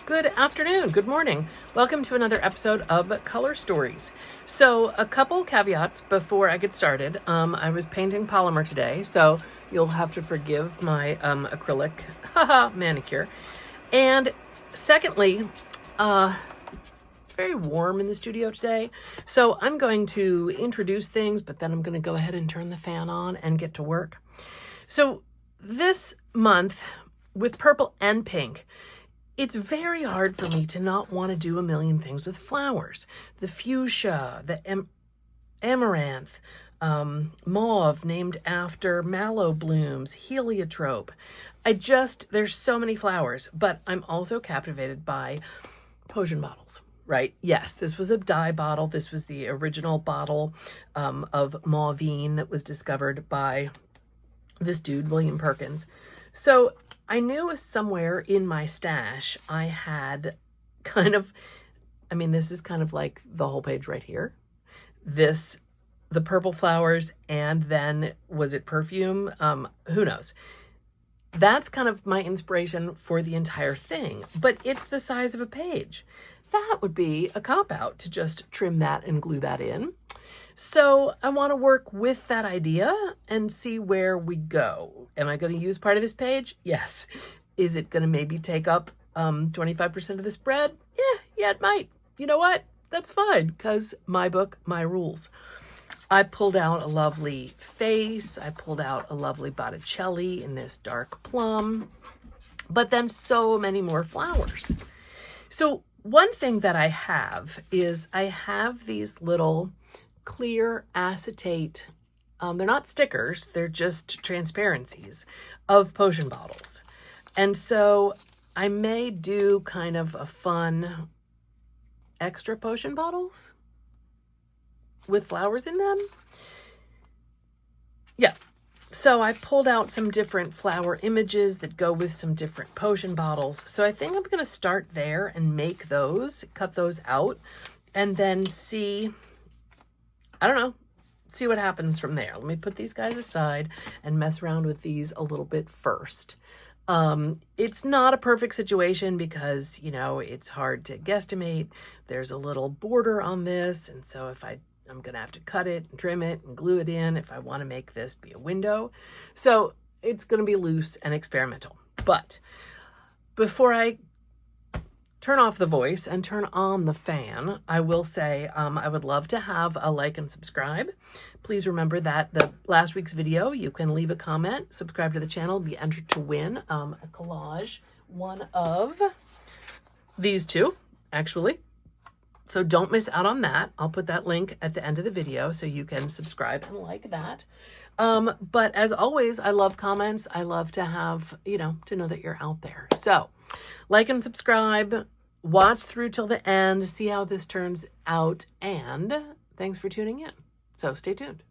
Good afternoon, good morning. Welcome to another episode of Color Stories. So a couple caveats before I get started. I was painting polymer today, so you'll have to forgive my acrylic manicure. And secondly, it's very warm in the studio today, so I'm going to introduce things, but then I'm going to go ahead and turn the fan on and get to work. So this month, with purple and pink, it's very hard for me to not want to do a million things with flowers. The fuchsia, the amaranth, mauve named after mallow blooms, heliotrope. There's so many flowers, but I'm also captivated by potion bottles, right? Yes, this was a dye bottle. This was the original bottle of mauvine that was discovered by this dude, William Perkins. So I knew somewhere in my stash I had this is kind of like the whole page right here. The purple flowers, and then was it perfume? Who knows? That's kind of my inspiration for the entire thing, but it's the size of a page. That would be a cop-out to just trim that and glue that in. So I want to work with that idea and see where we go. Am I going to use part of this page? Yes. Is it going to maybe take up 25% of the spread? Yeah, it might. You know what? That's fine, because my book, my rules. I pulled out a lovely face. I pulled out a lovely Botticelli in this dark plum, but then so many more flowers. So one thing that I have is I have these little clear acetate, they're not stickers, they're just transparencies of potion bottles. And so I may do kind of a fun extra potion bottles with flowers in them. Yeah. So I pulled out some different flower images that go with some different potion bottles. So I think I'm going to start there and make those, cut those out, and then see what happens from there. Let me put these guys aside and mess around with these a little bit first. It's not a perfect situation because, it's hard to guesstimate. There's a little border on this, and so I'm going to have to cut it and trim it and glue it in if I want to make this be a window. So it's going to be loose and experimental. But before I turn off the voice and turn on the fan, I will say I would love to have a like and subscribe. Please remember that the last week's video, you can leave a comment, subscribe to the channel, be entered to win a collage, one of these two, actually. So don't miss out on that. I'll put that link at the end of the video so you can subscribe and like that. But as always, I love comments. I love to have, to know that you're out there. So like and subscribe, watch through till the end, see how this turns out, and thanks for tuning in. So stay tuned.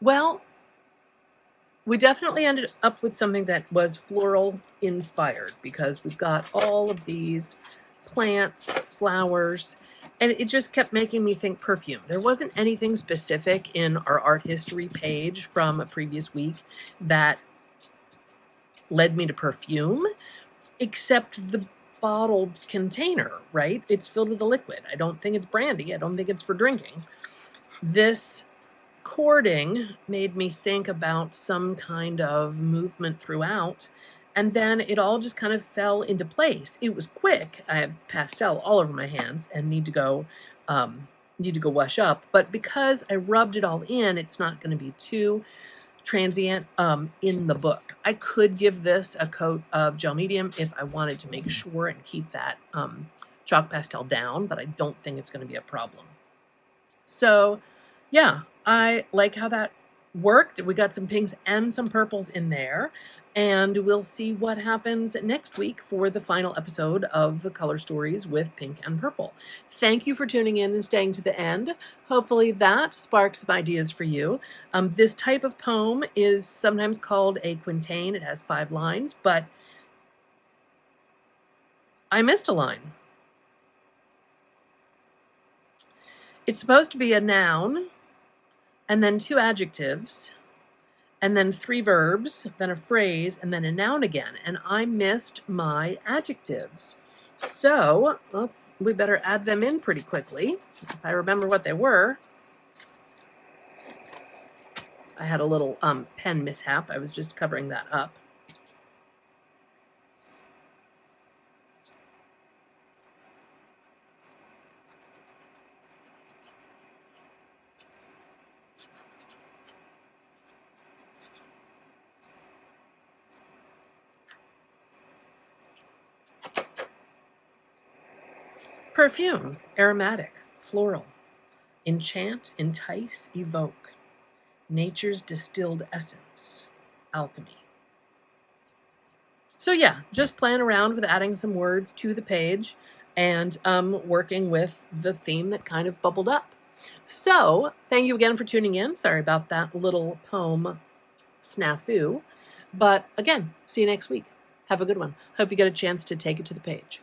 Well, we definitely ended up with something that was floral inspired because we've got all of these plants, flowers, and it just kept making me think perfume. There wasn't anything specific in our art history page from a previous week that led me to perfume, except the bottled container, right? It's filled with a liquid. I don't think it's brandy. I don't think it's for drinking. This cording made me think about some kind of movement throughout, and then it all just kind of fell into place. It was quick. I have pastel all over my hands and need to go wash up, but because I rubbed it all in, it's not going to be too transient in the book. I could give this a coat of gel medium if I wanted to make sure and keep that chalk pastel down, but I don't think it's going to be a problem. So yeah, I like how that worked. We got some pinks and some purples in there, and we'll see what happens next week for the final episode of the color stories with pink and purple. Thank you for tuning in and staying to the end. Hopefully that sparks some ideas for you. This type of poem is sometimes called a quintain. It has 5 lines, but I missed a line. It's supposed to be a noun, and then 2 adjectives, and then 3 verbs, then a phrase, and then a noun again. And I missed my adjectives. So we better add them in pretty quickly, if I remember what they were. I had a little pen mishap. I was just covering that up. Perfume, aromatic, floral. Enchant, entice, evoke. Nature's distilled essence, alchemy. So yeah, just playing around with adding some words to the page and working with the theme that kind of bubbled up. So thank you again for tuning in. Sorry about that little poem snafu. But again, see you next week. Have a good one. Hope you get a chance to take it to the page.